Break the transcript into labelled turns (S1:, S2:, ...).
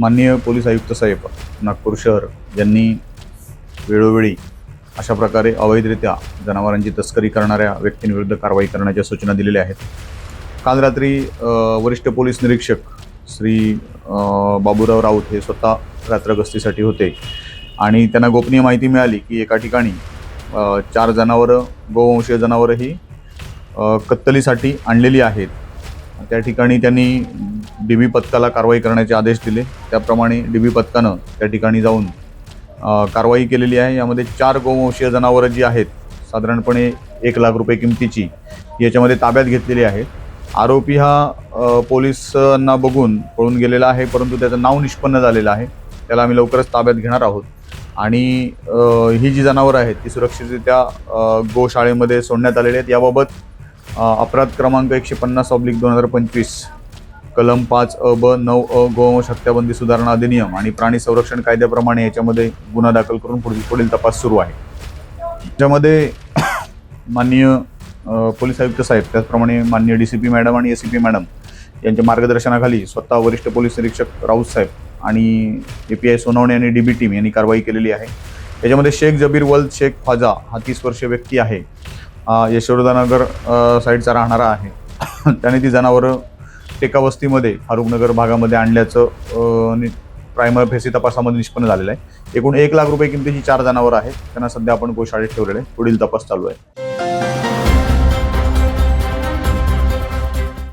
S1: माननीय पोलीस आयुक्त साहेब नागपूर शहर यांनी वेळोवेळी अशा प्रकारे अवैधरित्या जनावरांची तस्करी करणाऱ्या व्यक्तींविरुद्ध कारवाई करण्याच्या सूचना दिलेल्या आहेत। काल रात्री वरिष्ठ पोलीस निरीक्षक श्री बाबूराव राऊत हे स्वतः रात्र गस्तीसाठी होते आणि त्यांना गोपनीय माहिती मिळाली की एका ठिकाणी 4 जनावरं गोवंशीय जनावरं ही कत्तलीसाठी आणलेली आहेत। त्या ठिकाणी त्यांनी डीबी पथकाला कारवाई करण्याचे आदेश दिले। त्याप्रमाणे डीबी पथकानं त्या ठिकाणी जाऊन कारवाई केलेली आहे। यामध्ये 4 गोवंशीय जनावरं जी आहेत साधारणपणे 1 लाख रुपये किमतीची याच्यामध्ये ताब्यात घेतलेली आहेत। आरोपी हा पोलिसांना बघून पळून गेलेला आहे, परंतु त्याचं नाव निष्पन्न झालेलं आहे। त्याला आम्ही लवकरच ताब्यात घेणार आहोत आणि ही जी जनावरं आहेत ती सुरक्षितरित्या गोशाळेमध्ये सोडण्यात आलेली आहेत। याबाबत अपराध क्रमांक 150/2025 कलम 5(अ)(ब)(9)(अ) गोवंश हत्याबंदी सुधारणा अधिनियम आणि प्राणी संरक्षण कायद्याप्रमाणे याच्यामध्ये गुन्हा दाखल करून पुढील तपास सुरू आहे। त्यामध्ये माननीय पोलीस आयुक्त साहेब, त्याचप्रमाणे माननीय DCP मॅडम आणि ACP मॅडम यांच्या मार्गदर्शनाखाली स्वतः वरिष्ठ पोलीस निरीक्षक राऊत साहेब आणि API सोनवणे आणि DB टीम यांनी कारवाई केलेली आहे। याच्यामध्ये शेख जबीर वल्द शेख ख्वाजा हा 30 वर्षीय व्यक्ती आहे, यशोवर्धनगर साईडचा राहणारा आहे। त्याने ती जनावरं टेकावस्तीमध्ये फारुखनगर भागामध्ये आणल्याचं प्रायमरी फेसी तपासामध्ये निष्पन्न झालेलं आहे। एकूण 1 लाख रुपये किमतीची 4 जनावरं आहेत। त्यांना सध्या आपण गोशाळेत ठेवलेले आहे। पुढील तपास चालू आहे।